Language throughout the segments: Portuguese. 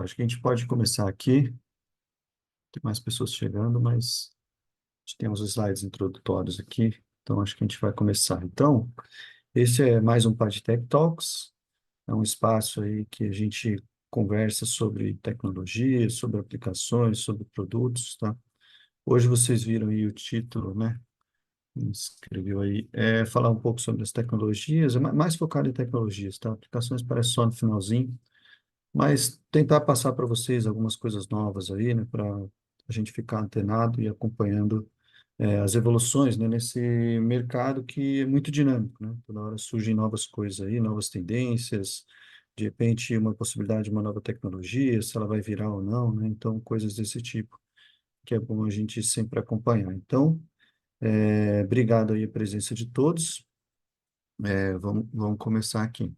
Acho que a gente pode começar aqui. Tem mais pessoas chegando, mas a gente tem uns slides introdutórios aqui, então acho que a gente vai começar. Então, esse é mais um PadTech Talks, é um espaço aí que a gente conversa sobre tecnologia, sobre aplicações, sobre produtos, tá? Hoje vocês viram aí o título, né? Escreveu aí, falar um pouco sobre as tecnologias, é mais focado em tecnologias, tá? Aplicações parece só no finalzinho, mas tentar passar para vocês algumas coisas novas aí, né, para a gente ficar antenado e acompanhando as evoluções, né, nesse mercado que é muito dinâmico, né? Toda hora surgem novas coisas aí, novas tendências, de repente uma possibilidade de uma nova tecnologia, se ela vai virar ou não, né? Então, coisas desse tipo, que é bom a gente sempre acompanhar. Então, obrigado aí a presença de todos. Vamos começar aqui.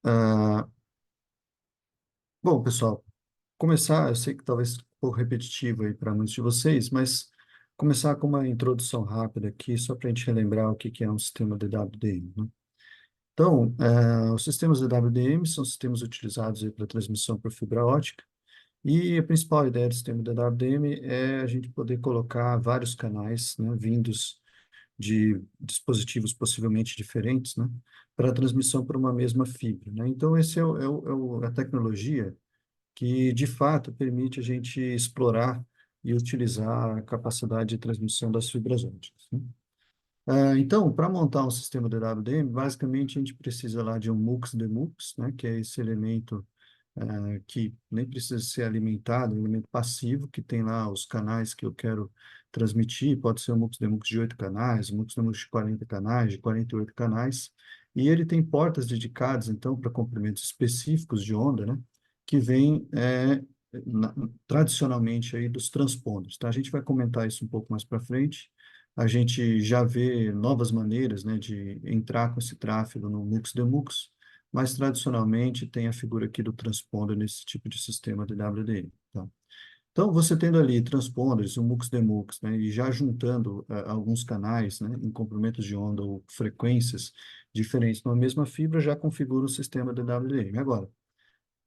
Ah, bom, pessoal, começar, eu sei que talvez um pouco repetitivo aí para muitos de vocês, mas começar com uma introdução rápida aqui, só para a gente relembrar o que que é um sistema DWDM, né? Então, os sistemas DWDM são sistemas utilizados para transmissão por fibra ótica, e a principal ideia do sistema DWDM é a gente poder colocar vários canais, né, vindos de dispositivos possivelmente diferentes, né, para transmissão por uma mesma fibra, né? Então, esse é a tecnologia que de fato permite a gente explorar e utilizar a capacidade de transmissão das fibras ópticas, né? Então, para montar um sistema DWDM, basicamente a gente precisa lá de um MUX-DMUX, né, que é esse elemento que nem precisa ser alimentado, um elemento passivo, que tem lá os canais que eu quero transmitir, pode ser um MUX-DMUX de 8 canais, um MUX-DMUX de 40 canais, de 48 canais, e ele tem portas dedicadas, então, para comprimentos específicos de onda, né, que vem tradicionalmente aí dos transponders, tá? A gente vai comentar isso um pouco mais para frente. A gente já vê novas maneiras, né, de entrar com esse tráfego no MUX-DMUX, mas tradicionalmente tem a figura aqui do transponder nesse tipo de sistema de WDM, tá? Então, você tendo ali transponders, o MUX-DMUX, né, e já juntando alguns canais, né, em comprimentos de onda ou frequências diferentes numa mesma fibra, já configura o sistema de WDM. Agora,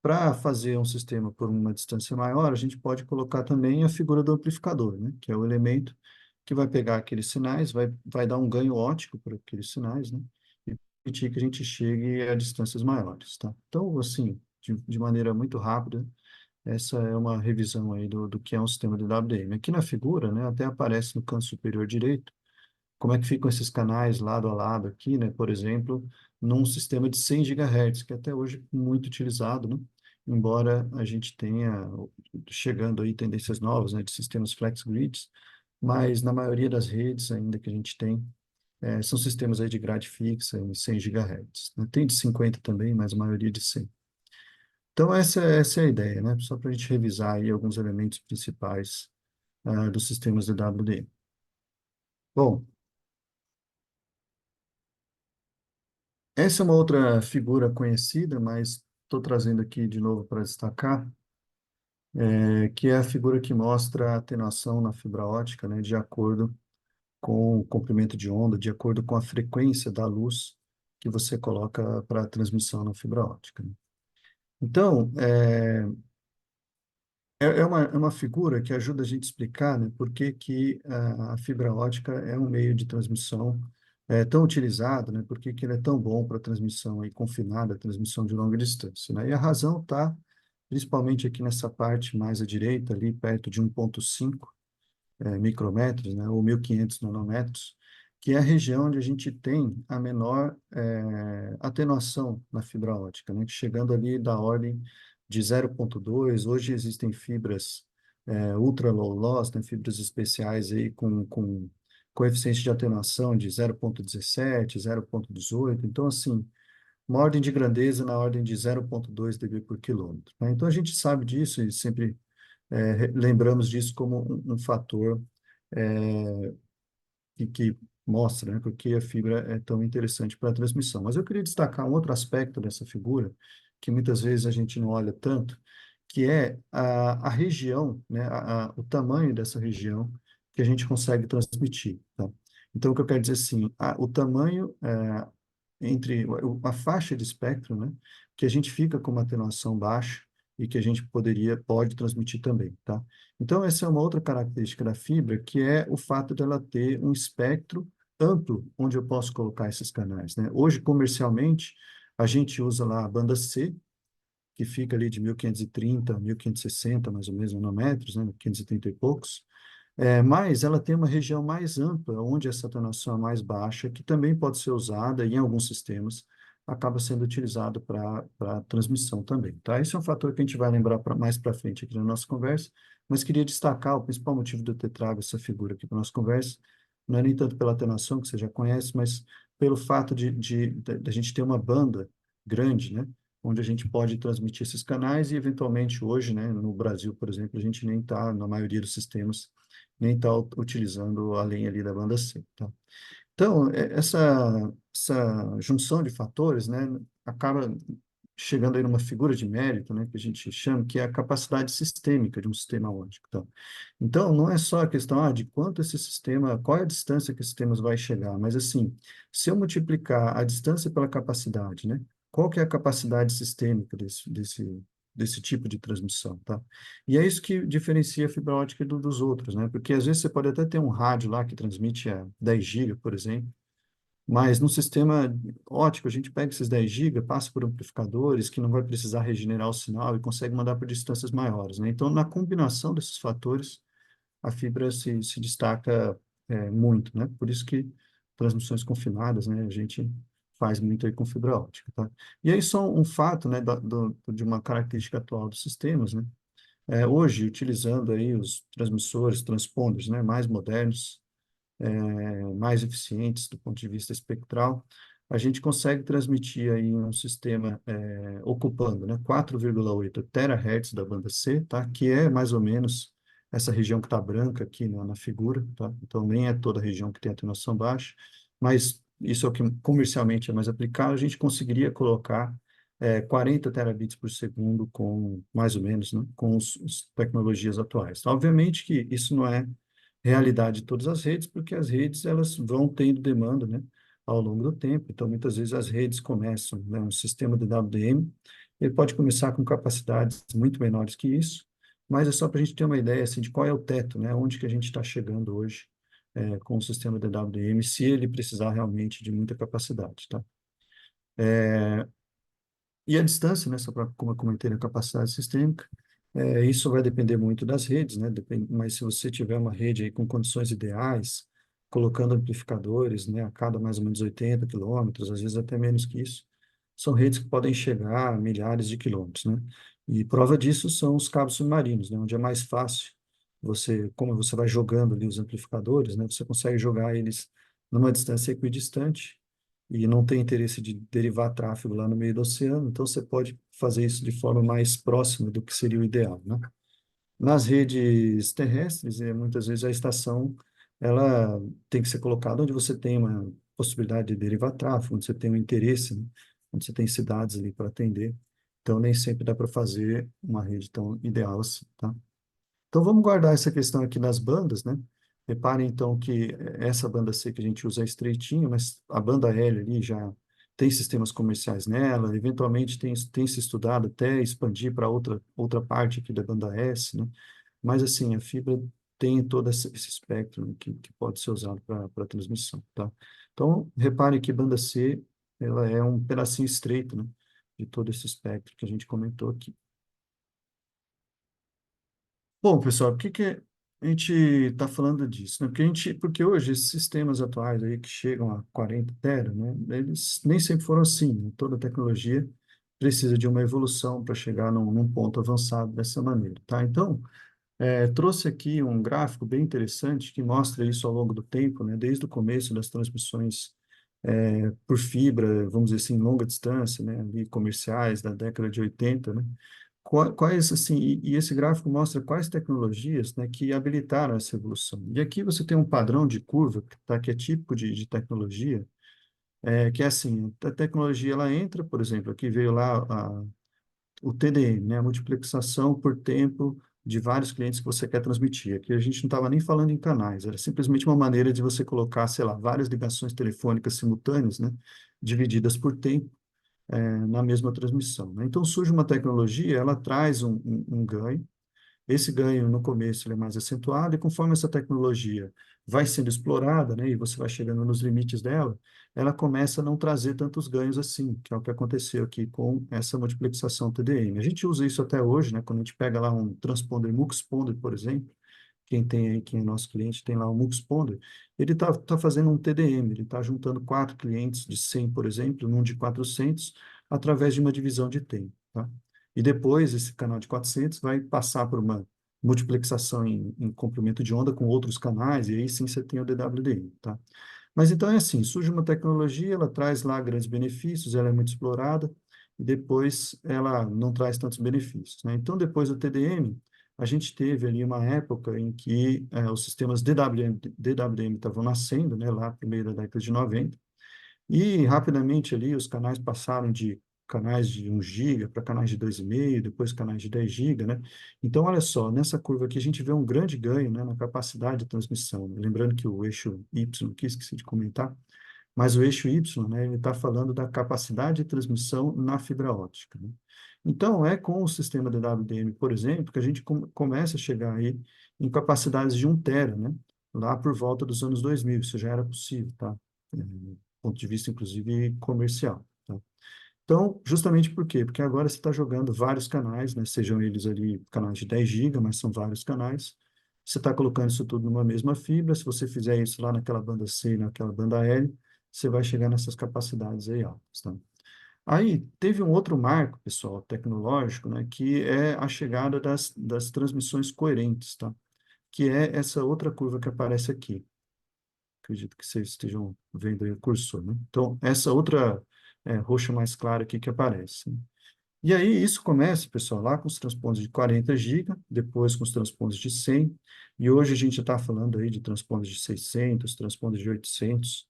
para fazer um sistema por uma distância maior, a gente pode colocar também a figura do amplificador, né, que é o elemento que vai pegar aqueles sinais, vai dar um ganho óptico para aqueles sinais, né, e permitir que a gente chegue a distâncias maiores, tá? Então, assim, de maneira muito rápida, essa é uma revisão aí do que é um sistema de WDM. Aqui na figura, né, até aparece no canto superior direito, como é que ficam esses canais lado a lado aqui, né? Por exemplo, num sistema de 100 GHz, que até hoje é muito utilizado, né? Embora a gente tenha chegando aí tendências novas, né, de sistemas flex grids, mas na maioria das redes ainda que a gente tem, são sistemas aí de grade fixa em 100 GHz, né? Tem de 50 também, mas a maioria de 100. Então essa é a ideia, né? Só para a gente revisar aí alguns elementos principais dos sistemas de WDM. Bom, essa é uma outra figura conhecida, mas estou trazendo aqui de novo para destacar, que é a figura que mostra a atenuação na fibra ótica, né, de acordo com o comprimento de onda, de acordo com a frequência da luz que você coloca para a transmissão na fibra ótica, né? Então, é uma figura que ajuda a gente a explicar, né, por que que a fibra ótica é um meio de transmissão tão utilizado, né, por que que ele é tão bom para transmissão aí, confinada, transmissão de longa distância, né? E a razão está principalmente aqui nessa parte mais à direita, ali perto de 1,5 micrômetros, né, ou 1.500 nanômetros, que é a região onde a gente tem a menor atenuação na fibra ótica, né, chegando ali da ordem de 0,2. Hoje existem fibras ultra low loss, né, fibras especiais aí com coeficiente de atenuação de 0,17, 0,18. Então, assim, uma ordem de grandeza na ordem de 0,2 dB por quilômetro, né? Então, a gente sabe disso e sempre lembramos disso como um fator que mostra, né, porque a fibra é tão interessante para a transmissão. Mas eu queria destacar um outro aspecto dessa figura, que muitas vezes a gente não olha tanto, que é a região, né, o tamanho dessa região que a gente consegue transmitir, tá? Então, o que eu quero dizer assim, o tamanho entre a faixa de espectro, né, que a gente fica com uma atenuação baixa, e que a gente pode transmitir também, tá? Então, essa é uma outra característica da fibra, que é o fato dela ter um espectro amplo, onde eu posso colocar esses canais, né? Hoje, comercialmente, a gente usa lá a banda C, que fica ali de 1530 a 1560, mais ou menos, nanômetros, né? 530 e poucos, mas ela tem uma região mais ampla, onde essa atenuação é mais baixa, que também pode ser usada em alguns sistemas, acaba sendo utilizado para transmissão também, tá? Esse é um fator que a gente vai lembrar mais para frente aqui na nossa conversa, mas queria destacar o principal motivo de eu ter trago essa figura aqui para nossa conversa, não é nem tanto pela atenuação, que você já conhece, mas pelo fato de a gente ter uma banda grande, né? Onde a gente pode transmitir esses canais e, eventualmente, hoje, né, no Brasil, por exemplo, a gente nem está, na maioria dos sistemas, nem está utilizando a linha ali da banda C, tá? Então, essa junção de fatores, né, acaba chegando aí numa figura de mérito, né, que a gente chama, que é a capacidade sistêmica de um sistema óptico, tá? Então, não é só a questão, de quanto esse sistema, qual é a distância que esse sistema vai chegar, mas assim, se eu multiplicar a distância pela capacidade, né, qual que é a capacidade sistêmica desse tipo de transmissão, tá? E é isso que diferencia a fibra ótica dos outros, né? Porque às vezes você pode até ter um rádio lá que transmite a 10 GB, por exemplo, mas no sistema óptico a gente pega esses 10 GB, passa por amplificadores que não vai precisar regenerar o sinal e consegue mandar por distâncias maiores, né? Então, na combinação desses fatores, a fibra se destaca muito, né? Por isso que transmissões confinadas, né? A gente faz muito aí com fibra óptica, tá? E aí só um fato, né, de uma característica atual dos sistemas, né? Hoje, utilizando aí os transmissores, transponders, né, mais modernos, mais eficientes do ponto de vista espectral, a gente consegue transmitir aí um sistema ocupando, né, 4,8 terahertz da banda C, tá? Que é mais ou menos essa região que está branca aqui na figura, tá? Então, nem é toda a região que tem atenuação baixa, mas isso é o que comercialmente é mais aplicado. A gente conseguiria colocar 40 terabits por segundo com, mais ou menos, né, com as tecnologias atuais. Obviamente que isso não é realidade de todas as redes, porque as redes elas vão tendo demanda, né, ao longo do tempo. Então, muitas vezes as redes começam, né, um sistema de WDM, ele pode começar com capacidades muito menores que isso, mas é só para a gente ter uma ideia assim, de qual é o teto, né, onde que a gente está chegando hoje com o sistema de WDM, se ele precisar realmente de muita capacidade, tá? E a distância, né, só para, como eu comentei, a capacidade sistêmica, isso vai depender muito das redes, né, mas se você tiver uma rede aí com condições ideais, colocando amplificadores, né, a cada mais ou menos 80 quilômetros, às vezes até menos que isso, são redes que podem chegar a milhares de quilômetros, né? E prova disso são os cabos submarinos, né, onde é mais fácil como você vai jogando ali os amplificadores, né, você consegue jogar eles numa distância equidistante, e não tem interesse de derivar tráfego lá no meio do oceano, então você pode fazer isso de forma mais próxima do que seria o ideal, né? Nas redes terrestres, muitas vezes a estação ela tem que ser colocada onde você tem uma possibilidade de derivar tráfego, onde você tem um interesse, né? Onde você tem cidades ali para atender. Então, nem sempre dá para fazer uma rede tão ideal assim, tá? Então, vamos guardar essa questão aqui das bandas, né? Reparem, então, que essa banda C que a gente usa é estreitinha, mas a banda L ali já tem sistemas comerciais nela, eventualmente tem se estudado até expandir para outra parte aqui da banda S, né? Mas, assim, a fibra tem todo esse espectro, né, que pode ser usado para transmissão, tá? Então, reparem que banda C, ela é um pedacinho estreito, né? De todo esse espectro que a gente comentou aqui. Bom, pessoal, por que a gente está falando disso, né? Porque hoje esses sistemas atuais aí que chegam a 40 tera, né? Eles nem sempre foram assim, né? Toda tecnologia precisa de uma evolução para chegar num ponto avançado dessa maneira, tá? Então, trouxe aqui um gráfico bem interessante que mostra isso ao longo do tempo, né? Desde o começo das transmissões por fibra, vamos dizer assim, longa distância, né? Ali comerciais da década de 80, né? Quais, assim, e esse gráfico mostra quais tecnologias, né, que habilitaram essa evolução. E aqui você tem um padrão de curva, tá, que é típico de tecnologia, que é assim, a tecnologia, ela entra, por exemplo, aqui veio lá o TDM, né, a multiplexação por tempo de vários clientes que você quer transmitir. Aqui a gente não estava nem falando em canais, era simplesmente uma maneira de você colocar, sei lá, várias ligações telefônicas simultâneas, né, divididas por tempo, na mesma transmissão, né? Então, surge uma tecnologia, ela traz um ganho. Esse ganho, no começo, ele é mais acentuado, e conforme essa tecnologia vai sendo explorada, né, e você vai chegando nos limites dela, ela começa a não trazer tantos ganhos assim, que é o que aconteceu aqui com essa multiplexação TDM. A gente usa isso até hoje, né, quando a gente pega lá um transponder muxponder, por exemplo, quem tem aí, quem é nosso cliente, tem lá um muxponder, ele tá fazendo um TDM, ele está juntando 4 clientes de 100, por exemplo, num de 400, através de uma divisão de tempo, tá? E depois, esse canal de 400 vai passar por uma multiplexação em comprimento de onda com outros canais, e aí sim você tem o DWDM, tá? Mas então é assim, surge uma tecnologia, ela traz lá grandes benefícios, ela é muito explorada, e depois ela não traz tantos benefícios, né? Então, depois do TDM, a gente teve ali uma época em que os sistemas DWDM estavam nascendo, né, lá no meio da década de 90, e rapidamente ali os canais passaram de canais de 1 GB para canais de 2,5, depois canais de 10 GB, né? Então, olha só, nessa curva aqui a gente vê um grande ganho, né, na capacidade de transmissão, né? Lembrando que o eixo Y, que esqueci de comentar, mas o eixo Y, né, ele está falando da capacidade de transmissão na fibra óptica, né? Então, é com o sistema DWDM, por exemplo, que a gente começa a chegar aí em capacidades de 1 tera, né? Lá por volta dos anos 2000, isso já era possível, tá? Do ponto de vista, inclusive, comercial, tá? Então, justamente por quê? Porque agora você está jogando vários canais, né? Sejam eles ali canais de 10 GB, mas são vários canais. Você está colocando isso tudo numa mesma fibra. Se você fizer isso lá naquela banda C e naquela banda L, você vai chegar nessas capacidades aí altas, tá? Aí, teve um outro marco, pessoal, tecnológico, né? Que é a chegada das transmissões coerentes, tá? Que é essa outra curva que aparece aqui. Acredito que vocês estejam vendo aí o cursor, né? Então, essa outra roxa mais clara aqui que aparece, né? E aí, isso começa, pessoal, lá com os transponders de 40 GB, depois com os transponders de 100, e hoje a gente está falando aí de transponders de 600, transponders de 800,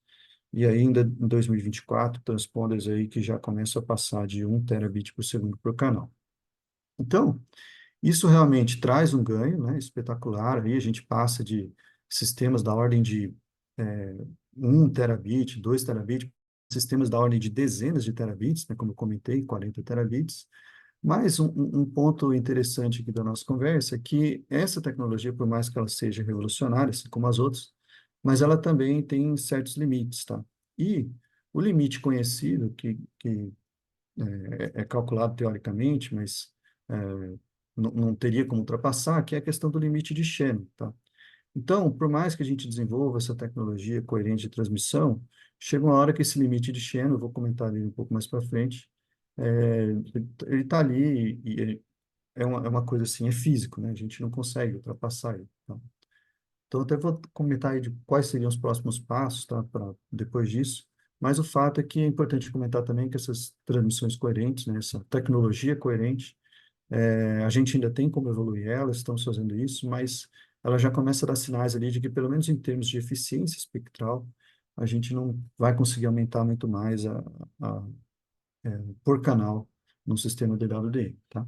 e ainda em 2024, transponders aí que já começam a passar de 1 terabit por segundo por canal. Então, isso realmente traz um ganho, né, espetacular, aí a gente passa de sistemas da ordem de 1 terabit, 2 terabit, sistemas da ordem de dezenas de terabits, né, como eu comentei, 40 terabits. Mas um ponto interessante aqui da nossa conversa é que essa tecnologia, por mais que ela seja revolucionária, assim como as outras, mas ela também tem certos limites, tá? E o limite conhecido, que é calculado teoricamente, mas é, não teria como ultrapassar, que é a questão do limite de Shannon, tá? Então, por mais que a gente desenvolva essa tecnologia coerente de transmissão, chega uma hora que esse limite de Shannon, eu vou comentar ali um pouco mais para frente, ele está ali e é uma coisa assim, é físico, né? A gente não consegue ultrapassar ele, tá? Então, até vou comentar aí de quais seriam os próximos passos, tá? Para depois disso. Mas o fato é que é importante comentar também que essas transmissões coerentes, né? Essa tecnologia coerente, a gente ainda tem como evoluir ela, estamos fazendo isso, mas ela já começa a dar sinais ali de que, pelo menos em termos de eficiência espectral, a gente não vai conseguir aumentar muito mais a, por canal no sistema DWDM, tá?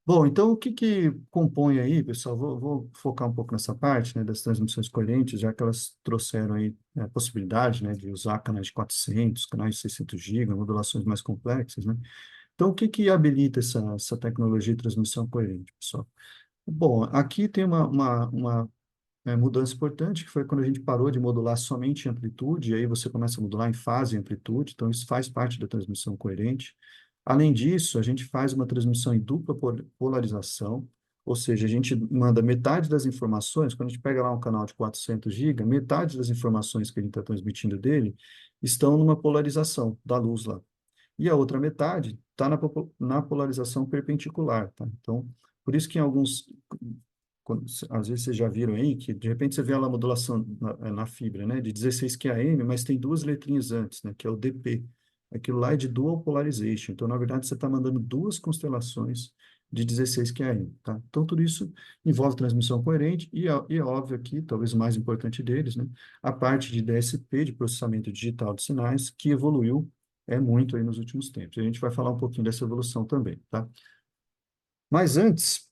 Bom, então o que que compõe aí, pessoal? Vou focar um pouco nessa parte, né, das transmissões coerentes, já que elas trouxeram aí a possibilidade, né, de usar canais de 400, canais de 600 GB, modulações mais complexas, né? Então, o que que habilita essa tecnologia de transmissão coerente, pessoal? Bom, aqui tem uma mudança importante, que foi quando a gente parou de modular somente em amplitude, e aí você começa a modular em fase e amplitude, então isso faz parte da transmissão coerente. Além disso, a gente faz uma transmissão em dupla polarização, ou seja, a gente manda metade das informações, quando a gente pega lá um canal de 400 GB, metade das informações que a gente está transmitindo dele estão numa polarização da luz lá. E a outra metade está na polarização perpendicular, tá? Então, por isso que em alguns, às vezes vocês já viram aí, que de repente você vê lá a modulação na fibra, né, de 16 QAM, mas tem duas letrinhas antes, né, que é o DP. Aquilo lá é de Dual Polarization. Então, na verdade, você está mandando duas constelações de 16 QAM, tá? Então, tudo isso envolve transmissão coerente e é óbvio aqui, talvez o mais importante deles, né, a parte de DSP, de processamento digital de sinais, que evoluiu muito aí nos últimos tempos. A gente vai falar um pouquinho dessa evolução também, tá? Mas antes,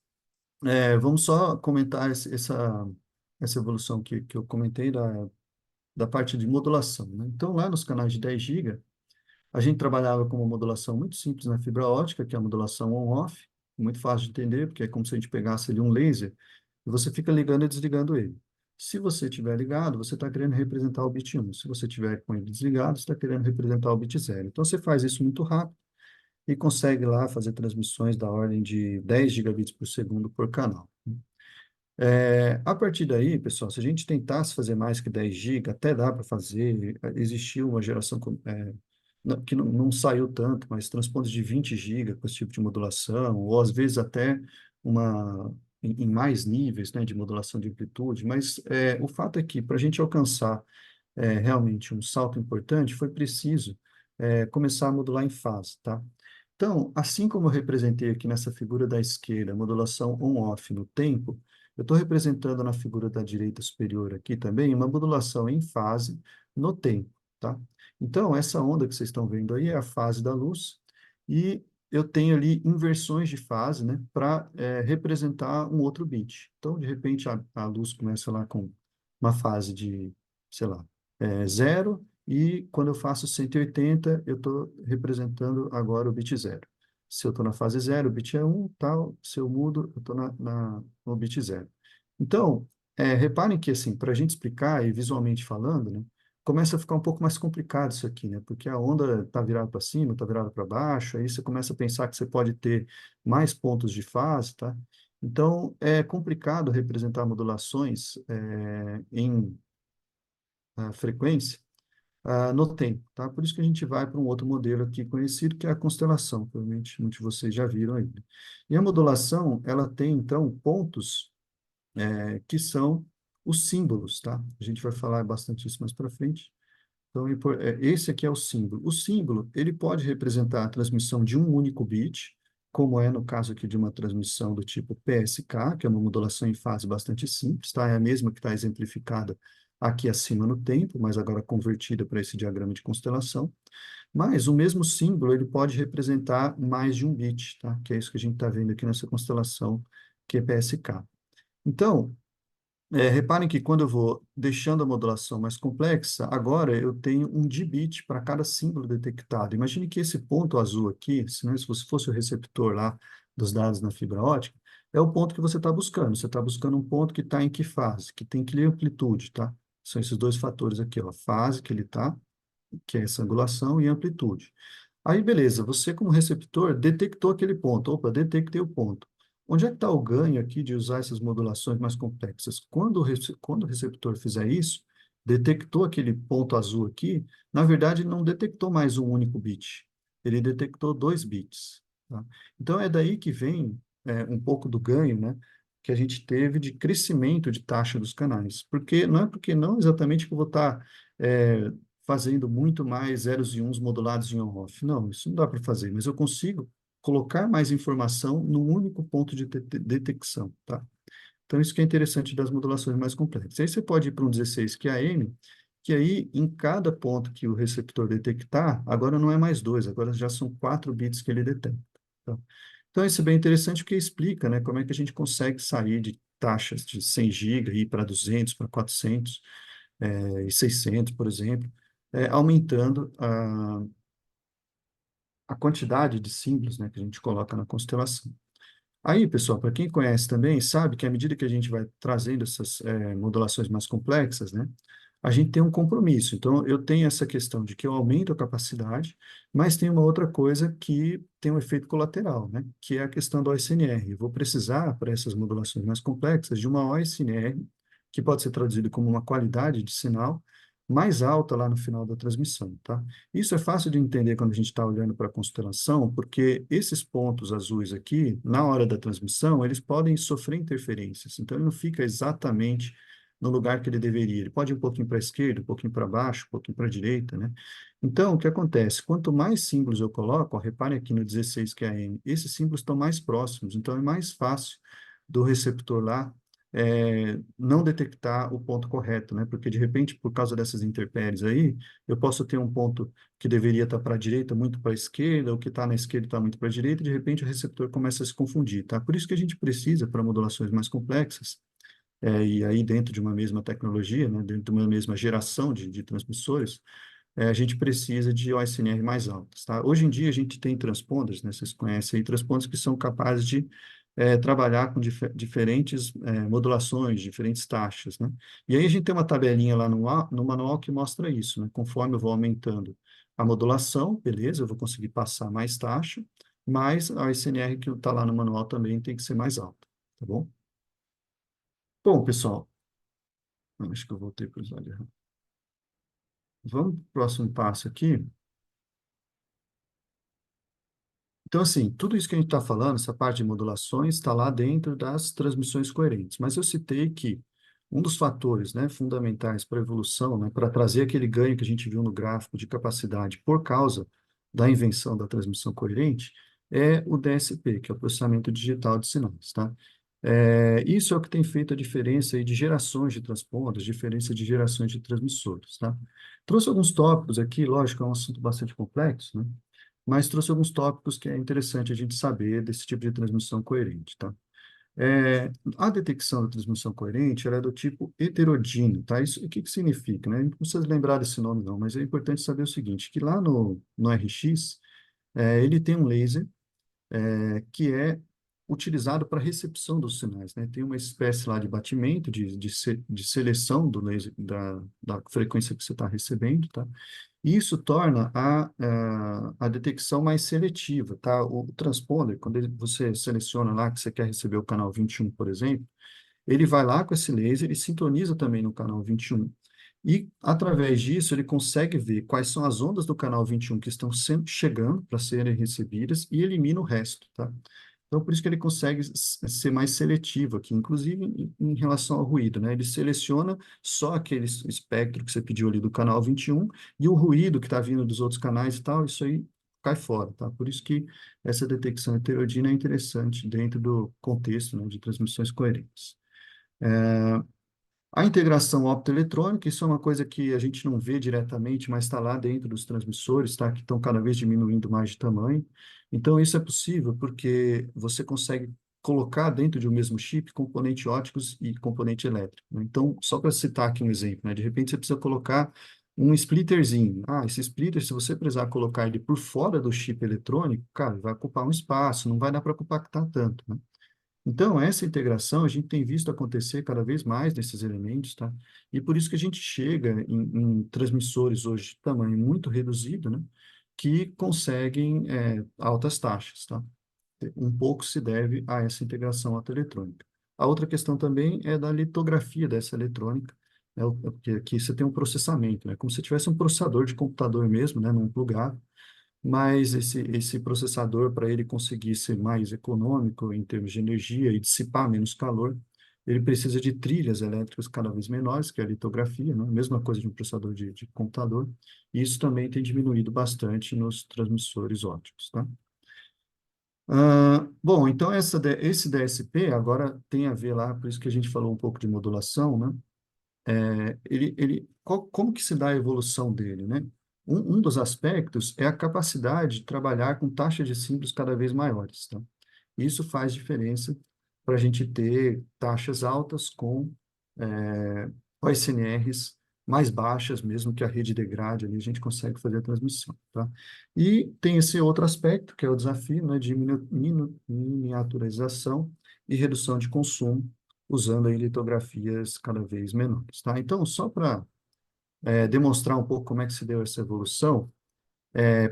vamos só comentar essa evolução que eu comentei da parte de modulação, né? Então, lá nos canais de 10 GB, A gente trabalhava com uma modulação muito simples na fibra ótica, que é a modulação on-off, muito fácil de entender, porque é como se a gente pegasse ali um laser e você fica ligando e desligando ele. Se você estiver ligado, você está querendo representar o bit 1. Se você tiver com ele desligado, você está querendo representar o bit 0. Então, você faz isso muito rápido e consegue lá fazer transmissões da ordem de 10 gigabits por segundo por canal. A partir daí, pessoal, se a gente tentasse fazer mais que 10 GB, até dá para fazer. Existiu uma geração que não saiu tanto, mas transpondes de 20 GB com esse tipo de modulação, ou às vezes até em mais níveis, né, de modulação de amplitude. Mas o fato é que, para a gente alcançar realmente um salto importante, foi preciso começar a modular em fase, tá? Então, assim como eu representei aqui nessa figura da esquerda, a modulação on-off no tempo, eu estou representando na figura da direita superior aqui também uma modulação em fase no tempo, tá? Então, essa onda que vocês estão vendo aí é a fase da luz, e eu tenho ali inversões de fase, né, para representar um outro bit. Então, de repente, a luz começa lá com uma fase de, sei lá, 0, e quando eu faço 180, eu estou representando agora o bit 0. Se eu estou na fase 0, o bit é 1, tal. Se eu mudo, eu estou no bit 0. Então, reparem que, assim, para a gente explicar e visualmente falando, né, começa a ficar um pouco mais complicado isso aqui, né? Porque a onda está virada para cima, está virada para baixo, aí você começa a pensar que você pode ter mais pontos de fase, tá? Então, é complicado representar modulações em frequência no tempo, tá? Por isso que a gente vai para um outro modelo aqui conhecido, que é a constelação, provavelmente muitos de vocês já viram aí, né? E a modulação, ela tem, então, pontos que são os símbolos, tá? A gente vai falar bastante isso mais para frente. Então, esse aqui é o símbolo. O símbolo, ele pode representar a transmissão de um único bit, como é no caso aqui de uma transmissão do tipo PSK, que é uma modulação em fase bastante simples, tá? É a mesma que está exemplificada aqui acima no tempo, mas agora convertida para esse diagrama de constelação. Mas o mesmo símbolo, ele pode representar mais de um bit, tá? Que é isso que a gente está vendo aqui nessa constelação, que é PSK. Então, reparem que quando eu vou deixando a modulação mais complexa, agora eu tenho um dbit para cada símbolo detectado. Imagine que esse ponto azul aqui, se você fosse o receptor lá dos dados na fibra ótica, é o ponto que você está buscando. Você está buscando um ponto que está em que fase, que tem que amplitude, tá? São esses dois fatores aqui, ó, fase que ele está, que é essa angulação, e amplitude. Aí, beleza, você como receptor detectou aquele ponto. Opa, detectei o ponto. Onde é que está o ganho aqui de usar essas modulações mais complexas? Quando o receptor fizer isso, detectou aquele ponto azul aqui, na verdade, ele não detectou mais um único bit. Ele detectou 2 bits. Tá? Então, é daí que vem um pouco do ganho, né, que a gente teve de crescimento de taxa dos canais. Porque não exatamente que eu vou estar fazendo muito mais zeros e uns modulados em on-off. Não, isso não dá para fazer, mas eu consigo colocar mais informação num único ponto de detecção, tá? Então, isso que é interessante das modulações mais complexas. Aí você pode ir para um 16 QAM, que aí, em cada ponto que o receptor detectar, agora não é mais 2, agora já são 4 bits que ele detecta. Tá? Então, isso é bem interessante porque explica, né, como é que a gente consegue sair de taxas de 100 GB e ir para 200, para 400, e 600, por exemplo, aumentando a quantidade de símbolos, né, que a gente coloca na constelação. Aí, pessoal, para quem conhece também, sabe que à medida que a gente vai trazendo essas modulações mais complexas, né, a gente tem um compromisso. Então, eu tenho essa questão de que eu aumento a capacidade, mas tem uma outra coisa que tem um efeito colateral, né, que é a questão do OSNR. Eu vou precisar, para essas modulações mais complexas, de uma OSNR, que pode ser traduzido como uma qualidade de sinal mais alta lá no final da transmissão, tá? Isso é fácil de entender quando a gente está olhando para a constelação, porque esses pontos azuis aqui, na hora da transmissão, eles podem sofrer interferências. Então, ele não fica exatamente no lugar que ele deveria. Ele pode ir um pouquinho para a esquerda, um pouquinho para baixo, um pouquinho para a direita, né? Então, o que acontece? Quanto mais símbolos eu coloco, ó, reparem aqui no 16 que é a N, esses símbolos estão mais próximos, então é mais fácil do receptor lá não detectar o ponto correto, né? Porque, de repente, por causa dessas intempéries aí, eu posso ter um ponto que deveria estar para a direita, muito para a esquerda, o que está na esquerda está muito para a direita, e de repente o receptor começa a se confundir, tá? Por isso que a gente precisa, para modulações mais complexas, e aí dentro de uma mesma tecnologia, né, dentro de uma mesma geração de transmissores, a gente precisa de OSNR mais altas, tá? Hoje em dia a gente tem transponders, né? Vocês conhecem aí, transponders que são capazes de trabalhar com diferentes modulações, diferentes taxas, né? E aí a gente tem uma tabelinha lá no manual que mostra isso, né? Conforme eu vou aumentando a modulação, beleza, eu vou conseguir passar mais taxa, mas a OSNR que está lá no manual também tem que ser mais alta, tá bom? Bom, pessoal, acho que eu voltei para o slide errado. Vamos para o próximo passo aqui. Então, assim, tudo isso que a gente está falando, essa parte de modulações, está lá dentro das transmissões coerentes. Mas eu citei que um dos fatores, né, fundamentais para a evolução, né, para trazer aquele ganho que a gente viu no gráfico de capacidade por causa da invenção da transmissão coerente, é o DSP, que é o processamento digital de sinais, tá? Isso é o que tem feito a diferença aí de gerações de transponders, diferença de gerações de transmissores, tá? Trouxe alguns tópicos aqui, lógico, é um assunto bastante complexo, né? Mas trouxe alguns tópicos que é interessante a gente saber desse tipo de transmissão coerente, tá? É, a detecção da transmissão coerente, ela é do tipo heterodíneo, tá? Isso, o que que significa, né? Não precisa lembrar desse nome, não, mas é importante saber o seguinte, que lá no RX, ele tem um laser que é utilizado para recepção dos sinais, né? Tem uma espécie lá de batimento, de seleção do laser, da frequência que você está recebendo, tá? E isso torna a detecção mais seletiva, tá? O transponder, quando você seleciona lá que você quer receber o canal 21, por exemplo, ele vai lá com esse laser e sintoniza também no canal 21. E, através disso, ele consegue ver quais são as ondas do canal 21 que estão chegando para serem recebidas e elimina o resto, tá? Então, por isso que ele consegue ser mais seletivo aqui, inclusive em relação ao ruído, né? Ele seleciona só aquele espectro que você pediu ali do canal 21 e o ruído que está vindo dos outros canais e tal, isso aí cai fora, tá? Por isso que essa detecção heterodínea é interessante dentro do contexto, né, de transmissões coerentes. A integração optoeletrônica, isso é uma coisa que a gente não vê diretamente, mas está lá dentro dos transmissores, tá? Que estão cada vez diminuindo mais de tamanho. Então, isso é possível porque você consegue colocar dentro de um mesmo chip componentes óticos e componente elétrico, né? Então, só para citar aqui um exemplo, né? De repente você precisa colocar um splitterzinho. Ah, esse splitter, se você precisar colocar ele por fora do chip eletrônico, cara, vai ocupar um espaço, não vai dar para compactar tanto, né? Então, essa integração a gente tem visto acontecer cada vez mais nesses elementos, tá? E por isso que a gente chega em transmissores hoje de tamanho muito reduzido, né? Que conseguem altas taxas, tá? Um pouco se deve a essa integração optoeletrônica. A outra questão também é da litografia dessa eletrônica, né? Porque aqui você tem um processamento, né? Como se tivesse um processador de computador mesmo, né? Num plugado, mas esse processador, para ele conseguir ser mais econômico em termos de energia e dissipar menos calor, ele precisa de trilhas elétricas cada vez menores, que é a litografia, né? Mesma coisa de um processador de computador. E isso também tem diminuído bastante nos transmissores ópticos, tá? Bom, então esse DSP agora tem a ver lá, por isso que a gente falou um pouco de modulação, né? Como que se dá a evolução dele, né? Um dos aspectos é a capacidade de trabalhar com taxas de símbolos cada vez maiores, tá? Isso faz diferença para a gente ter taxas altas com OSNRs mais baixas, mesmo que a rede degrade, ali a gente consegue fazer a transmissão, tá? E tem esse outro aspecto, que é o desafio, né, de miniaturização e redução de consumo, usando aí litografias cada vez menores, tá? Então, só para demonstrar um pouco como é que se deu essa evolução,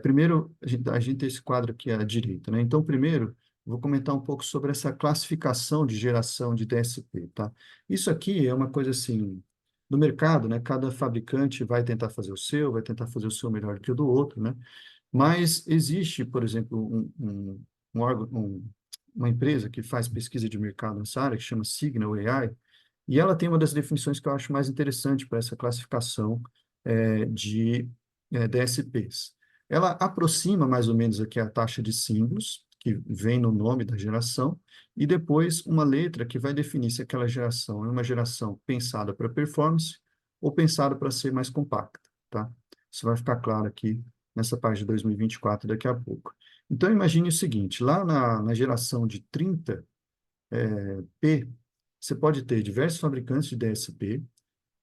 primeiro, a gente tem esse quadro aqui à direita, né? Então, primeiro, vou comentar um pouco sobre essa classificação de geração de DSP, tá? Isso aqui é uma coisa assim, no mercado, né? Cada fabricante vai tentar fazer o seu, vai tentar fazer o seu melhor que o do outro, né? Mas existe, por exemplo, um órgão, uma empresa que faz pesquisa de mercado nessa área, que chama Signal AI, e ela tem uma das definições que eu acho mais interessante para essa classificação de DSPs. Ela aproxima mais ou menos aqui a taxa de símbolos, que vem no nome da geração, e depois uma letra que vai definir se aquela geração é uma geração pensada para performance ou pensada para ser mais compacta, tá? Isso vai ficar claro aqui nessa parte de 2024 daqui a pouco. Então, imagine o seguinte, lá na geração de 30 P, você pode ter diversos fabricantes de DSP,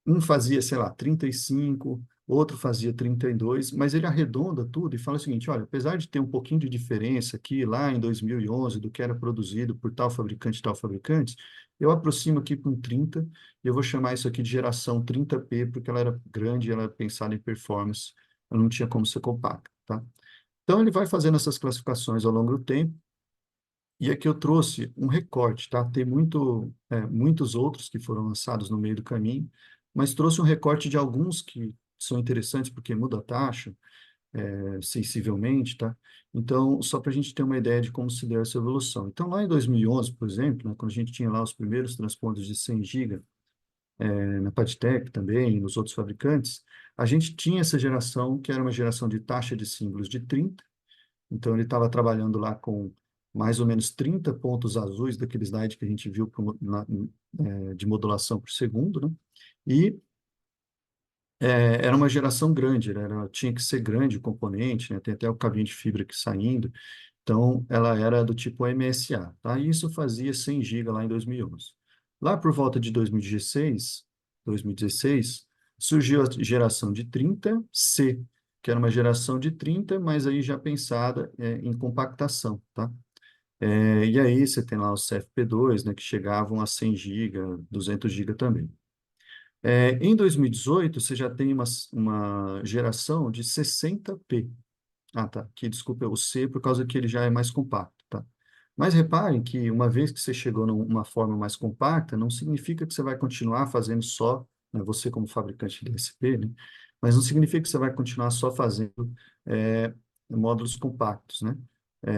um fazia, sei lá, 35, outro fazia 32, mas ele arredonda tudo e fala o seguinte, olha, apesar de ter um pouquinho de diferença aqui, lá em 2011, do que era produzido por tal fabricante, eu aproximo aqui com 30, e eu vou chamar isso aqui de geração 30P, porque ela era grande, ela era pensada em performance, ela não tinha como ser compacta, tá? Então, ele vai fazendo essas classificações ao longo do tempo, e aqui eu trouxe um recorte, tá? Tem muitos outros que foram lançados no meio do caminho, mas trouxe um recorte de alguns que são interessantes porque muda a taxa, sensivelmente, tá? Então, só para a gente ter uma ideia de como se deu essa evolução. Então, lá em 2011, por exemplo, né, quando a gente tinha lá os primeiros transponders de 100 GB, na Padtech também, e nos outros fabricantes, a gente tinha essa geração, que era uma geração de taxa de símbolos de 30. Então, ele estava trabalhando lá com mais ou menos 30 pontos azuis daquele slide que a gente viu de modulação por segundo, né? E era uma geração grande, né? Tinha que ser grande o componente, né? Tem até o cabinho de fibra aqui saindo. Então, ela era do tipo MSA, tá? E isso fazia 100 GB lá em 2011. Lá por volta de 2016, surgiu a geração de 30C, que era uma geração de 30, mas aí já pensada em compactação, tá? E aí você tem lá os CFP2, né, que chegavam a 100 GB, 200 GB também. Em 2018, você já tem uma geração de 60P. Ah, tá. Aqui, desculpa, o C, por causa que ele já é mais compacto, tá? Mas reparem que uma vez que você chegou numa forma mais compacta, não significa que você vai continuar fazendo só, né, você como fabricante de DSP, né? Mas não significa que você vai continuar só fazendo módulos compactos, né?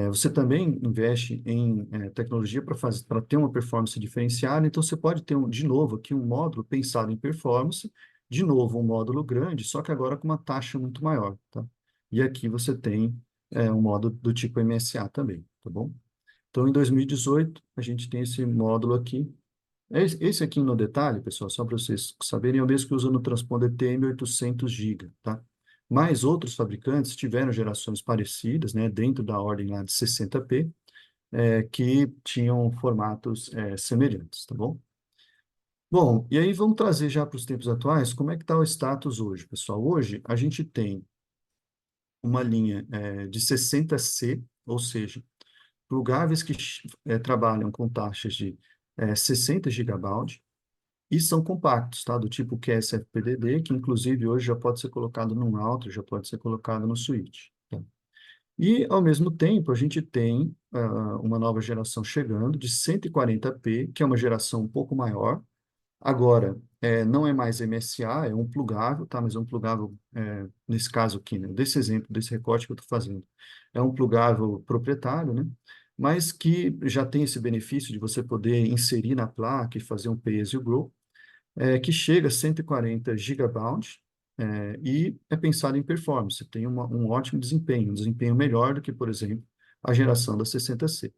Você também investe em tecnologia para ter uma performance diferenciada, então você pode ter, de novo, aqui um módulo pensado em performance, de novo, um módulo grande, só que agora com uma taxa muito maior, tá? E aqui você tem um módulo do tipo MSA também, tá bom? Então, em 2018, a gente tem esse módulo aqui. Esse aqui no detalhe, pessoal, só para vocês saberem, é o mesmo que usa no transponder TM800 GB, tá? Mas outros fabricantes tiveram gerações parecidas, né, dentro da ordem lá de 60P, que tinham formatos semelhantes, tá bom? Bom, e aí vamos trazer já para os tempos atuais, como é que está o status hoje, pessoal? Hoje, a gente tem uma linha de 60C, ou seja, plugáveis que trabalham com taxas de 60 gigabaud e são compactos, tá? Do tipo QSFP-DD, que inclusive hoje já pode ser colocado num router, já pode ser colocado no switch, tá? E, ao mesmo tempo, a gente tem uma nova geração chegando de 140p, que é uma geração um pouco maior. Agora, não é mais MSA, é um plugável, tá? Mas é um plugável, nesse caso aqui, né? Desse exemplo, desse recorte que eu estou fazendo. É um plugável proprietário, né? Mas que já tem esse benefício de você poder inserir na placa e fazer um pay-as-you-go, que chega a 140 gigabaud, e é pensado em performance, tem um ótimo desempenho, um desempenho melhor do que, por exemplo, a geração da 60C.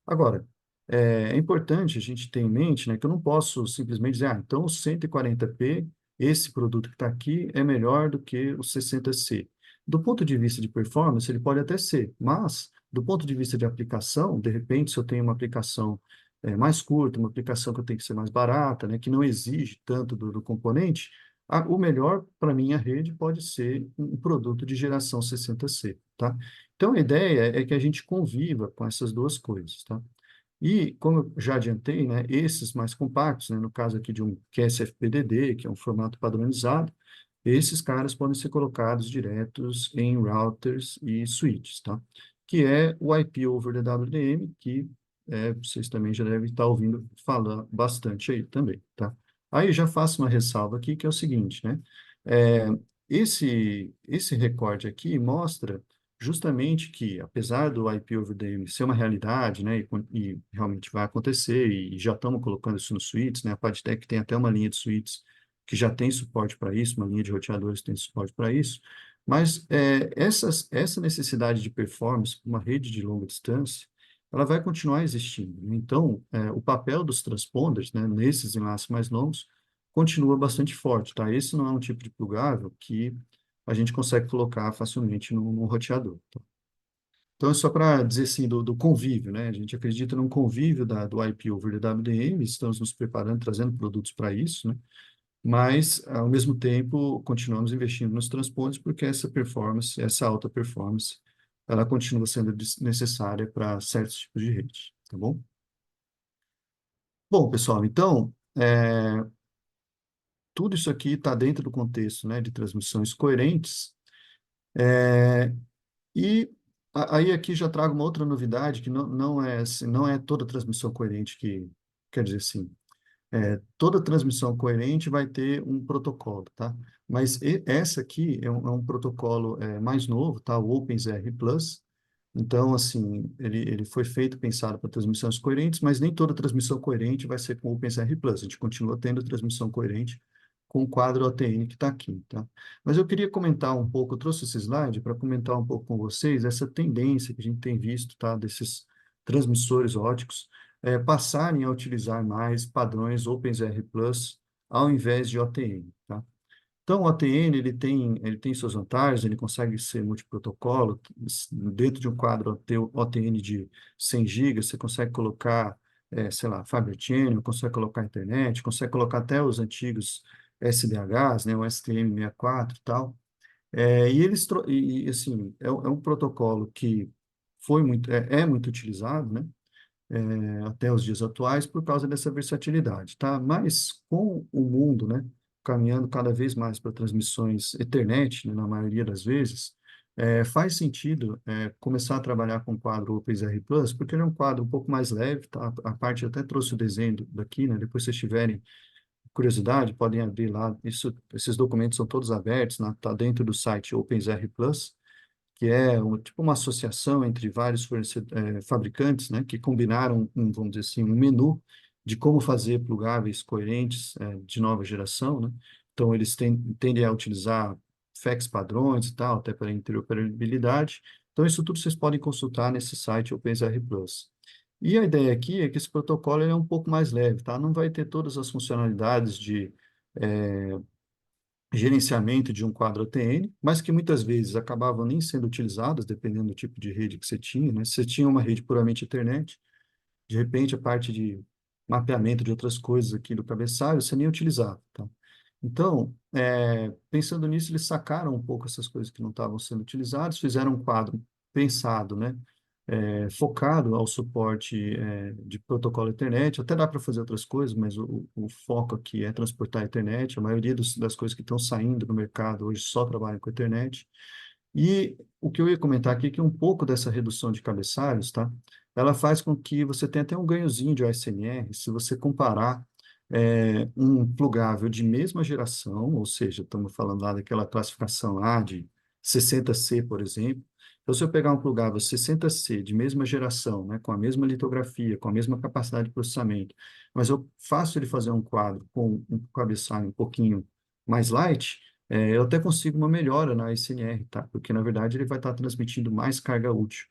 Agora, é importante a gente ter em mente, né, que eu não posso simplesmente dizer, então o 140p, esse produto que está aqui, é melhor do que o 60C. Do ponto de vista de performance, ele pode até ser, mas do ponto de vista de aplicação, de repente, se eu tenho uma aplicação mais curta, uma aplicação que eu tenho que ser mais barata, né, que não exige tanto do componente, o melhor para minha rede pode ser um produto de geração 60C, tá? Então, a ideia é que a gente conviva com essas duas coisas, tá? E, como eu já adiantei, né, esses mais compactos, né, no caso aqui de um QSFP-DD, que é um formato padronizado, esses caras podem ser colocados diretos em routers e switches, tá? Que é o IP over the WDM, que vocês também já devem estar ouvindo falar bastante aí também, tá? Aí já faço uma ressalva aqui, que é o seguinte, né? É, esse recorde aqui mostra justamente que, apesar do IP over DM ser uma realidade, né, e realmente vai acontecer, e já estamos colocando isso nos suítes, né, a Padtech tem até uma linha de suítes que já tem suporte para isso, uma linha de roteadores que tem suporte para isso, mas essa necessidade de performance para uma rede de longa distância, ela vai continuar existindo, né? Então, o papel dos transponders, né, nesses enlaces mais longos, continua bastante forte, tá? Esse não é um tipo de plugável que a gente consegue colocar facilmente no roteador, tá? Então, é só para dizer assim, do convívio, né? A gente acredita num convívio do IP over the WDM, estamos nos preparando, trazendo produtos para isso, né? mas, ao mesmo tempo, continuamos investindo nos transpondes porque essa performance, essa alta performance, ela continua sendo necessária para certos tipos de rede, tá bom? Bom, pessoal, então, tudo isso aqui está dentro do contexto, né, de transmissões coerentes, e aí aqui já trago uma outra novidade que não é, assim, não é toda transmissão coerente que, quer dizer assim, toda transmissão coerente vai ter um protocolo, tá? Mas essa aqui é um protocolo mais novo, tá? O OpenZR Plus. Então, assim, ele foi feito, pensado para transmissões coerentes, mas nem toda transmissão coerente vai ser com o OpenZR Plus. A gente continua tendo transmissão coerente com o quadro OTN que está aqui, tá? Mas eu queria comentar um pouco, eu trouxe esse slide para comentar um pouco com vocês essa tendência que a gente tem visto, tá? Desses transmissores óticos passarem a utilizar mais padrões OpenZR Plus ao invés de OTN, tá? Então, o OTN, ele tem suas vantagens, ele consegue ser multiprotocolo, dentro de um quadro OTN de 100 GB, você consegue colocar, sei lá, Fibre Channel, consegue colocar internet, consegue colocar até os antigos SDHs, né, o STM64 e tal. Assim, é um protocolo que é muito utilizado, né? Até os dias atuais por causa dessa versatilidade, tá? Mas com o mundo, né, caminhando cada vez mais para transmissões Ethernet, né, na maioria das vezes, faz sentido começar a trabalhar com o quadro OpenZR Plus, porque ele é um quadro um pouco mais leve, tá? A parte eu até trouxe o desenho daqui, né? Depois, se vocês tiverem curiosidade, podem abrir lá. Esses documentos são todos abertos, né? Tá dentro do site OpenZR Plus, que é tipo uma associação entre vários fabricantes, né, que combinaram, vamos dizer assim, um menu de como fazer plugáveis coerentes de nova geração, né? Então, eles tendem a utilizar FEX padrões e tal, até para interoperabilidade. Então, isso tudo vocês podem consultar nesse site OpenZR Plus. E a ideia aqui é que esse protocolo ele é um pouco mais leve, tá? Não vai ter todas as funcionalidades de gerenciamento de um quadro OTN, mas que muitas vezes acabavam nem sendo utilizadas, dependendo do tipo de rede que você tinha, né? Se você tinha uma rede puramente Ethernet, de repente a parte de mapeamento de outras coisas aqui do cabeçalho, você nem utilizava, tá? Então, pensando nisso, eles sacaram um pouco essas coisas que não estavam sendo utilizadas, fizeram um quadro pensado, né? Focado ao suporte de protocolo Ethernet, até dá para fazer outras coisas, mas o foco aqui é transportar a Ethernet, a maioria das coisas que estão saindo no mercado hoje só trabalham com Ethernet, e o que eu ia comentar aqui é que um pouco dessa redução de cabeçalhos, tá? Ela faz com que você tenha até um ganhozinho de OSNR se você comparar um plugável de mesma geração, ou seja, estamos falando lá daquela classificação A de 60C, por exemplo. Então, se eu pegar um plugável 60C de mesma geração, né, com a mesma litografia, com a mesma capacidade de processamento, mas eu faço ele fazer um quadro com um cabeçalho um pouquinho mais light, eu até consigo uma melhora na SNR, tá? Porque, na verdade, ele vai estar transmitindo mais carga útil,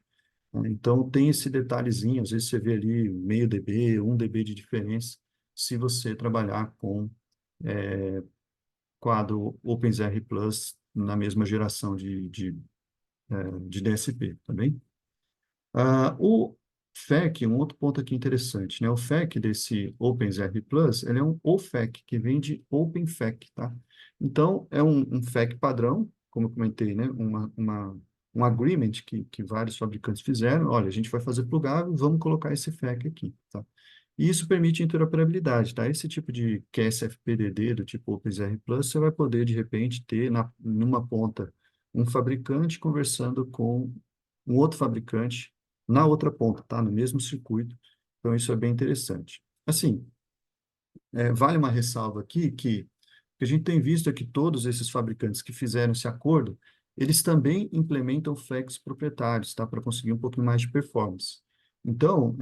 né? Então, tem esse detalhezinho, às vezes você vê ali meio dB, 1 dB de diferença, se você trabalhar com quadro OpenZR Plus na mesma geração de DSP, tá bem? O FEC, um outro ponto aqui interessante, né? O FEC desse OpenZR Plus, ele é um OFEC, que vem de OpenFEC, tá? Então, é um FEC padrão, como eu comentei, né? Um agreement que vários fabricantes fizeram. Olha, a gente vai fazer plugável, vamos colocar esse FEC aqui, tá? E isso permite interoperabilidade, tá? Esse tipo de QSFPDD do tipo OpenZR Plus, você vai poder, de repente, ter numa ponta um fabricante conversando com um outro fabricante na outra ponta, tá? No mesmo circuito. Então, isso é bem interessante. Assim, vale uma ressalva aqui que o que a gente tem visto é que todos esses fabricantes que fizeram esse acordo, eles também implementam flex proprietários, tá? Para conseguir um pouquinho mais de performance. Então,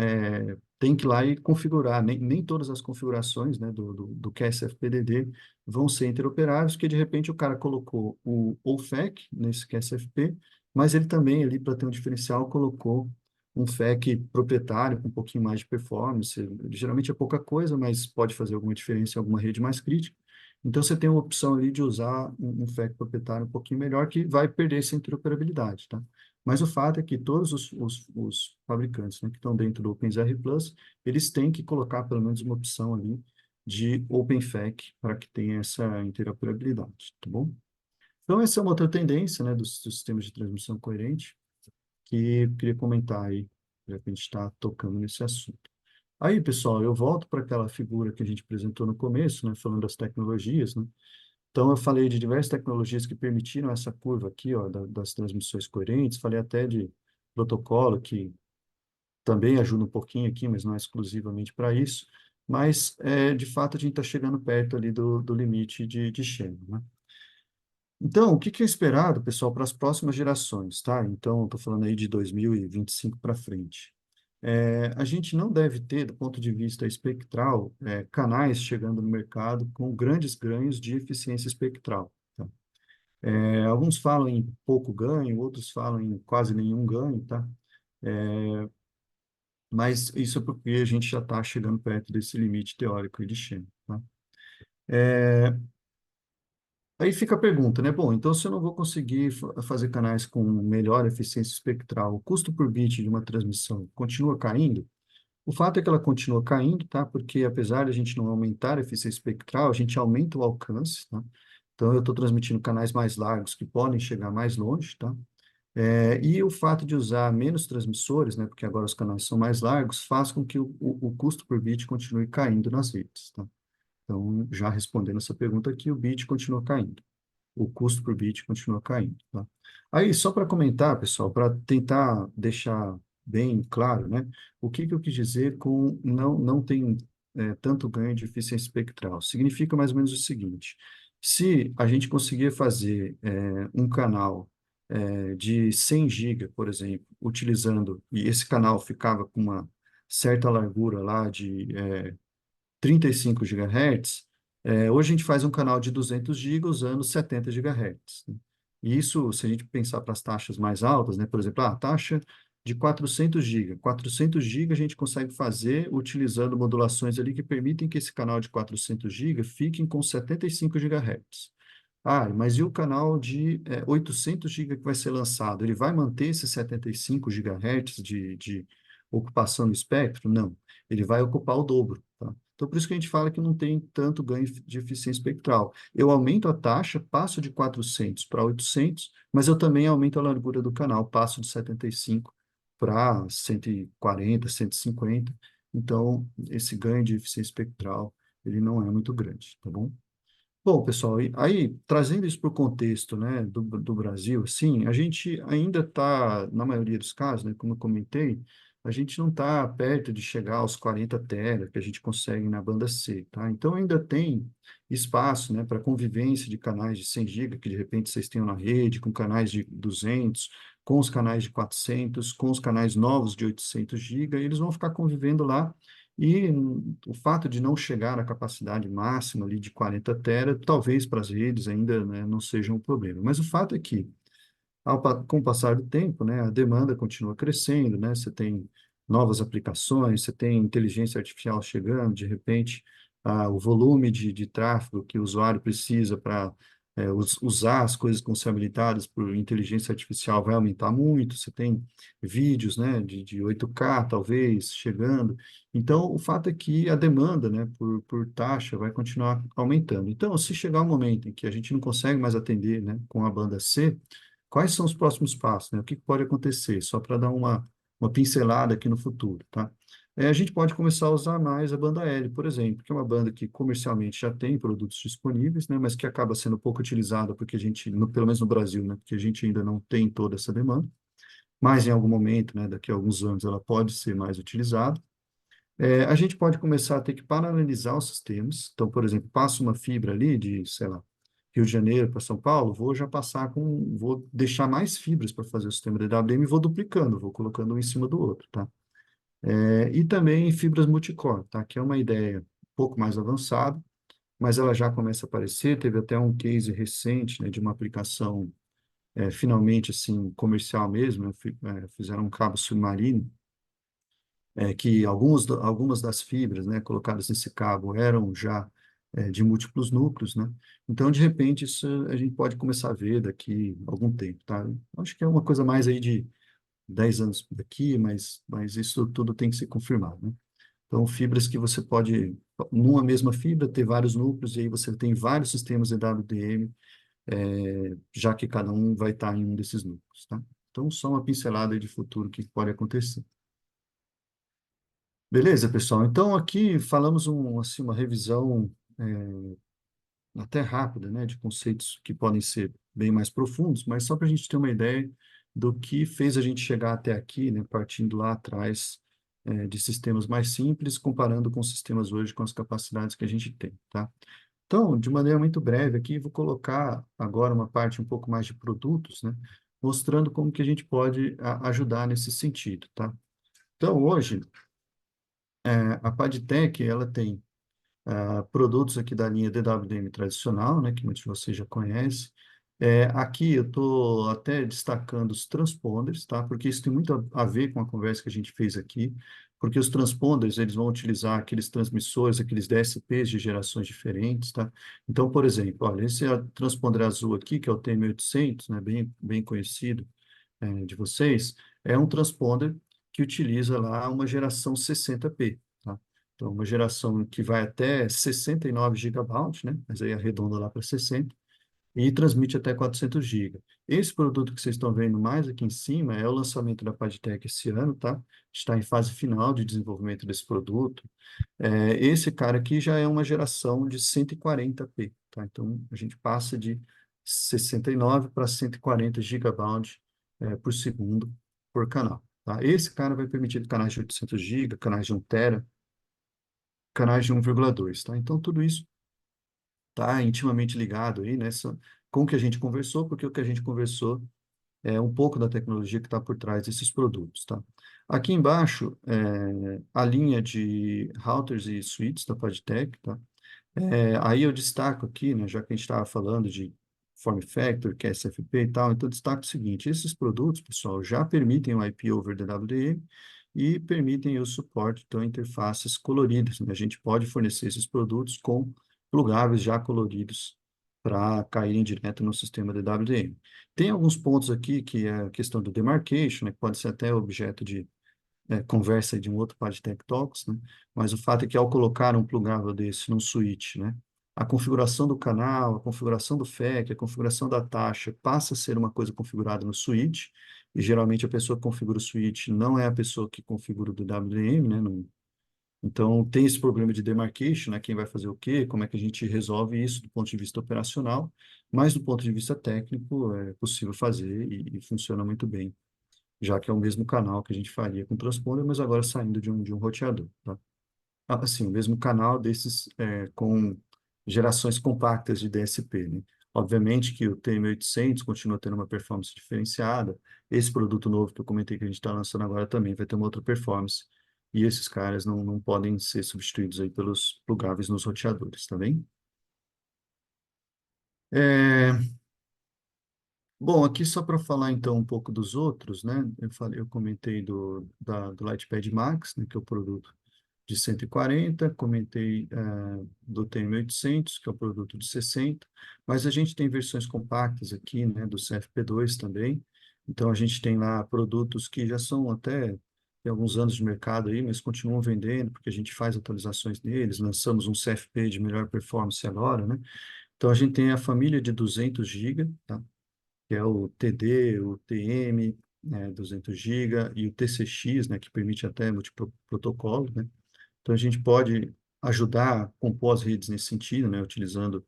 tem que ir lá e configurar. Nem todas as configurações, né, do QSFP-DD vão ser interoperáveis, porque de repente o cara colocou o OFEC nesse QSFP, mas ele também, ali, para ter um diferencial, colocou um FEC proprietário com um pouquinho mais de performance. Geralmente é pouca coisa, mas pode fazer alguma diferença em alguma rede mais crítica. Então, você tem uma opção ali de usar um FEC proprietário um pouquinho melhor, que vai perder essa interoperabilidade, tá? Mas o fato é que todos os fabricantes, né, que estão dentro do OpenZR Plus, eles têm que colocar pelo menos uma opção ali de OpenFEC para que tenha essa interoperabilidade, tá bom? Então, essa é uma outra tendência, né, dos sistemas de transmissão coerente, que eu queria comentar aí, já que a gente está tocando nesse assunto. Aí, pessoal, eu volto para aquela figura que a gente apresentou no começo, né, falando das tecnologias, né? Então, eu falei de diversas tecnologias que permitiram essa curva aqui, ó, das transmissões coerentes, falei até de protocolo, que também ajuda um pouquinho aqui, mas não é exclusivamente para isso, mas, de fato, a gente está chegando perto ali do limite de Shannon, né? Então, o que que é esperado, pessoal, para as próximas gerações, tá? Então, estou falando aí de 2025 para frente. A gente não deve ter, do ponto de vista espectral, canais chegando no mercado com grandes ganhos de eficiência espectral, tá? Alguns falam em pouco ganho, outros falam em quase nenhum ganho, tá? Mas isso é porque a gente já está chegando perto desse limite teórico aí de Shannon, tá? Aí fica a pergunta, né? Bom, então se eu não vou conseguir fazer canais com melhor eficiência espectral, o custo por bit de uma transmissão continua caindo? O fato é que ela continua caindo, tá? Porque apesar de a gente não aumentar a eficiência espectral, a gente aumenta o alcance, tá? Então eu estou transmitindo canais mais largos que podem chegar mais longe, tá? E o fato de usar menos transmissores, né? Porque agora os canais são mais largos, faz com que o custo por bit continue caindo nas redes, tá? Então, já respondendo essa pergunta aqui, o bit continua caindo, o custo por bit continua caindo, tá? Aí, só para comentar, pessoal, para tentar deixar bem claro, né, o que que eu quis dizer com não tem tanto ganho de eficiência espectral. Significa mais ou menos o seguinte: se a gente conseguir fazer um canal de 100 GB, por exemplo, utilizando, e esse canal ficava com uma certa largura lá de 35 GHz, hoje a gente faz um canal de 200 GB usando 70 GHz, né? E isso, se a gente pensar para as taxas mais altas, né, por exemplo, a taxa de 400 GB. 400 GB a gente consegue fazer utilizando modulações ali que permitem que esse canal de 400 GB fique com 75 GHz. Ah, mas e o canal de 800 GB que vai ser lançado? Ele vai manter esses 75 GHz de ocupação do espectro? Não, ele vai ocupar o dobro, tá? Então, por isso que a gente fala que não tem tanto ganho de eficiência espectral. Eu aumento a taxa, passo de 400 para 800, mas eu também aumento a largura do canal, passo de 75 para 140, 150. Então, esse ganho de eficiência espectral, ele não é muito grande, tá bom? Bom, pessoal, e aí, trazendo isso para o contexto, né, do Brasil, sim, a gente ainda está, na maioria dos casos, né, como eu comentei, a gente não está perto de chegar aos 40 tera que a gente consegue na banda C, tá? Então, ainda tem espaço, né, para convivência de canais de 100 GB, que de repente vocês tenham na rede, com canais de 200, com os canais de 400, com os canais novos de 800 GB, e eles vão ficar convivendo lá e o fato de não chegar à capacidade máxima ali de 40 tera, talvez para as redes ainda, né, não seja um problema. Mas o fato é que, com o passar do tempo, né, a demanda continua crescendo, né, você tem novas aplicações, você tem inteligência artificial chegando, de repente, o volume de tráfego que o usuário precisa para usar as coisas que vão ser habilitadas por inteligência artificial vai aumentar muito, você tem vídeos, né, de 8K, talvez, chegando. Então, o fato é que a demanda, né, por taxa vai continuar aumentando. Então, se chegar um momento em que a gente não consegue mais atender, né, com a banda C, quais são os próximos passos, né? O que pode acontecer? Só para dar uma pincelada aqui no futuro, tá? A gente pode começar a usar mais a banda L, por exemplo, que é uma banda que comercialmente já tem produtos disponíveis, né? Mas que acaba sendo pouco utilizada porque a gente, pelo menos no Brasil, né? Porque a gente ainda não tem toda essa demanda. Mas em algum momento, né? Daqui a alguns anos, ela pode ser mais utilizada. A gente pode começar a ter que paralelizar os sistemas. Então, por exemplo, passa uma fibra ali de, sei lá, Rio de Janeiro para São Paulo, vou deixar mais fibras para fazer o sistema DWM e vou duplicando, vou colocando um em cima do outro, tá? E também fibras multicore, tá? Que é uma ideia um pouco mais avançada, mas ela já começa a aparecer. Teve até um case recente, né, de uma aplicação, finalmente, assim, comercial mesmo, né? Fizeram um cabo submarino, que algumas das fibras, né, colocadas nesse cabo eram já de múltiplos núcleos, né? Então, de repente, isso a gente pode começar a ver daqui a algum tempo, tá? Acho que é uma coisa mais aí de 10 anos daqui, mas isso tudo tem que ser confirmado, né? Então, fibras que você pode, numa mesma fibra, ter vários núcleos, e aí você tem vários sistemas EWDM, já que cada um vai estar em um desses núcleos, tá? Então, só uma pincelada aí de futuro que pode acontecer. Beleza, pessoal? Então, aqui falamos assim, uma revisão até rápida, né, de conceitos que podem ser bem mais profundos, mas só para a gente ter uma ideia do que fez a gente chegar até aqui, né, partindo lá atrás, de sistemas mais simples, comparando com sistemas hoje com as capacidades que a gente tem, tá? Então, de maneira muito breve aqui, vou colocar agora uma parte um pouco mais de produtos, né, mostrando como que a gente pode ajudar nesse sentido, tá? Então, hoje, a Padtech, ela tem produtos aqui da linha DWDM tradicional, né, que muitos de vocês já conhecem. Aqui eu estou até destacando os transponders, tá? Porque isso tem muito a ver com a conversa que a gente fez aqui, porque os transponders, eles vão utilizar aqueles transmissores, aqueles DSPs de gerações diferentes, tá? Então, por exemplo, olha, esse transponder azul aqui, que é o TM800, né, bem conhecido, de vocês, é um transponder que utiliza lá uma geração 60p, tá? Então, uma geração que vai até 69 gigabytes, né? Mas aí arredonda lá para 60, e transmite até 400 GB. Esse produto que vocês estão vendo mais aqui em cima é o lançamento da Padtech esse ano, tá? Está em fase final de desenvolvimento desse produto. Esse cara aqui já é uma geração de 140p, tá? Então, a gente passa de 69 para 140 gigabytes por segundo por canal, tá? Esse cara vai permitir canais de 800 GB, canais de 1 tera, canais de 1,2, tá? Então, tudo isso está intimamente ligado aí nessa, com o que a gente conversou, porque o que a gente conversou é um pouco da tecnologia que está por trás desses produtos, tá? Aqui embaixo, a linha de routers e switches da Padtech, tá? Aí eu destaco aqui, né, já que a gente estava falando de form factor, que é SFP e tal, então eu destaco o seguinte: esses produtos, pessoal, já permitem o IP over DWDM e permitem o suporte, então, interfaces coloridas, né? A gente pode fornecer esses produtos com plugáveis já coloridos para caírem direto no sistema DWDM. Tem alguns pontos aqui que é a questão do demarcation, né, que pode ser até objeto de conversa de um outro par de Tech Talks, né? Mas o fato é que ao colocar um plugável desse num switch, né, a configuração do canal, a configuração do FEC, a configuração da taxa passa a ser uma coisa configurada no switch, e geralmente a pessoa que configura o switch não é a pessoa que configura o DWDM, né? Então tem esse problema de demarcation, né? Quem vai fazer o quê? Como é que a gente resolve isso do ponto de vista operacional, mas do ponto de vista técnico é possível fazer e funciona muito bem, já que é o mesmo canal que a gente faria com transponder, mas agora saindo de um roteador, tá? Assim, o mesmo canal desses com gerações compactas de DSP, né? Obviamente que o TM800 continua tendo uma performance diferenciada, esse produto novo que eu comentei que a gente está lançando agora também vai ter uma outra performance, e esses caras não podem ser substituídos aí pelos plugáveis nos roteadores, tá bem? É, Bom, aqui só para falar então um pouco dos outros, né? Eu comentei do Lightpad Max, né, que é o produto de 140, comentei do TM800, que é o produto de 60, mas a gente tem versões compactas aqui, né, do CFP2 também. Então a gente tem lá produtos que já são até tem alguns anos de mercado aí, mas continuam vendendo, porque a gente faz atualizações neles, lançamos um CFP de melhor performance agora, né? Então a gente tem a família de 200 GB, tá? Que é o TD, o TM, 200 GB, e o TCX, né, que permite até multiprotocolo, né? Então, a gente pode ajudar a compor as redes nesse sentido, né, utilizando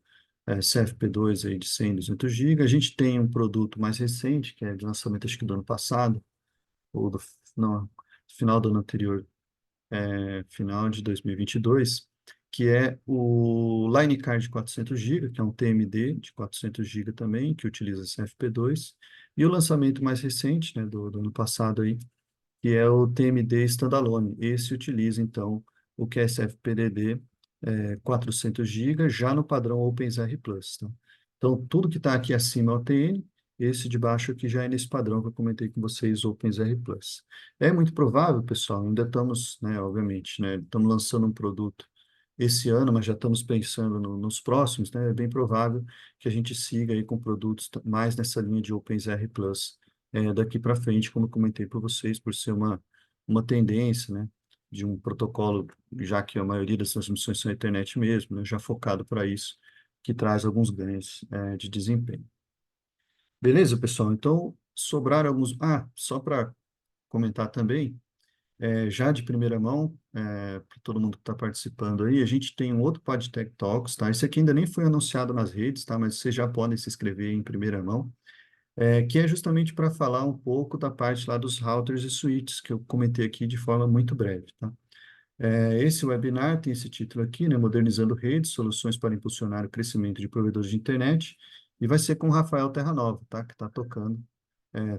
CFP2 aí de 100, 200 GB. A gente tem um produto mais recente, que é de lançamento, acho que do ano passado, ou não, final do ano anterior, final de 2022, que é o Linecard de 400 GB, que é um TMD de 400 GB também, que utiliza CFP2, e o lançamento mais recente, né, do ano passado aí, que é o TMD Standalone. Esse utiliza, então, o QSF-PDD 400 GB, já no padrão OpenXR Plus. Tá? Então, tudo que está aqui acima é o TN, esse de baixo aqui já é nesse padrão que eu comentei com vocês, OpenXR Plus. É muito provável, pessoal, ainda estamos, né, obviamente, né, estamos lançando um produto esse ano, mas já estamos pensando nos próximos, né, é bem provável que a gente siga aí com produtos mais nessa linha de OpenXR Plus daqui para frente, como eu comentei para vocês, por ser uma tendência, né? de um protocolo, já que a maioria das transmissões são internet mesmo, né, já focado para isso, que traz alguns ganhos de desempenho. Beleza, pessoal? Então, sobraram alguns. Ah, só para comentar também, já de primeira mão, para todo mundo que está participando aí, a gente tem um outro PodTech Talks, tá? Esse aqui ainda nem foi anunciado nas redes, tá? Mas vocês já podem se inscrever em primeira mão, que é justamente para falar um pouco da parte lá dos routers e switches, que eu comentei aqui de forma muito breve, tá? Esse webinar tem esse título aqui, né? Modernizando redes, soluções para impulsionar o crescimento de provedores de internet, e vai ser com o Rafael Terranova, tá? Que está tocando,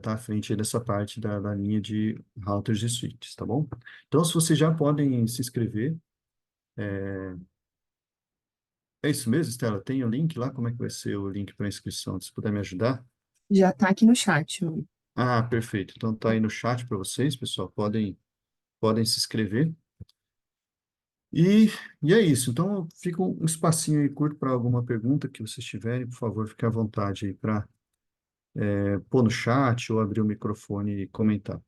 tá à frente aí dessa parte da linha de routers e switches, tá bom? Então, se vocês já podem se inscrever, é isso mesmo, Estela? Tem o link lá? Como é que vai ser o link para inscrição? Se puder me ajudar? Já está aqui no chat. Ah, perfeito. Então tá aí no chat para vocês, pessoal. Podem se inscrever. E, e é isso. Então, fica um espacinho aí curto para alguma pergunta que vocês tiverem. Por favor, fique à vontade aí para pôr no chat ou abrir o microfone e comentar.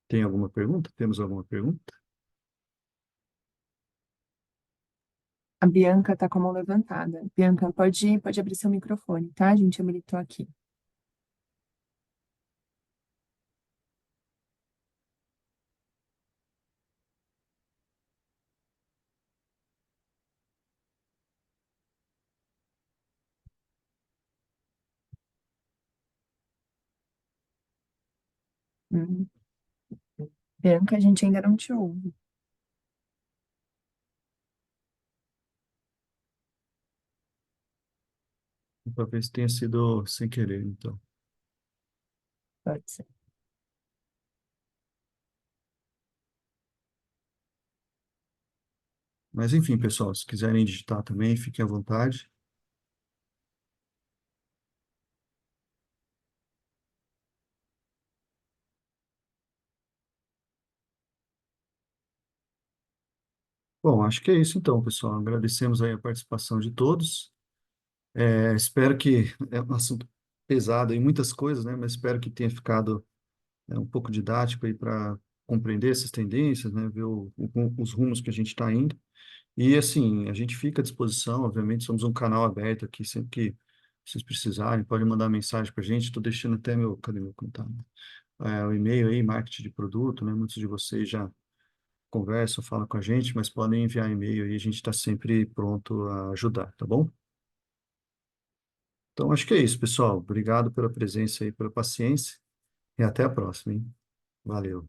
Tem alguma pergunta? Temos alguma pergunta? A Bianca está com a mão levantada. Bianca, pode abrir seu microfone, tá? A gente habilitou aqui. Uhum. Bianca, a gente ainda não te ouve. Talvez tenha sido sem querer, então. Pode ser. Mas enfim, pessoal, se quiserem digitar também, fiquem à vontade. Bom, acho que é isso então, pessoal. Agradecemos aí a participação de todos. Espero que é um assunto pesado em muitas coisas, né? Mas espero que tenha ficado um pouco didático aí para compreender essas tendências, né? Ver os rumos que a gente está indo. E assim, a gente fica à disposição, obviamente, somos um canal aberto aqui, sempre que vocês precisarem, podem mandar mensagem para a gente. Estou deixando até cadê meu contato? O e-mail aí, marketing de produto, né? Muitos de vocês já conversam, falam com a gente, mas podem enviar e-mail aí, a gente está sempre pronto a ajudar, tá bom? Então, acho que é isso, pessoal. Obrigado pela presença aí, pela paciência e até a próxima, hein? Valeu.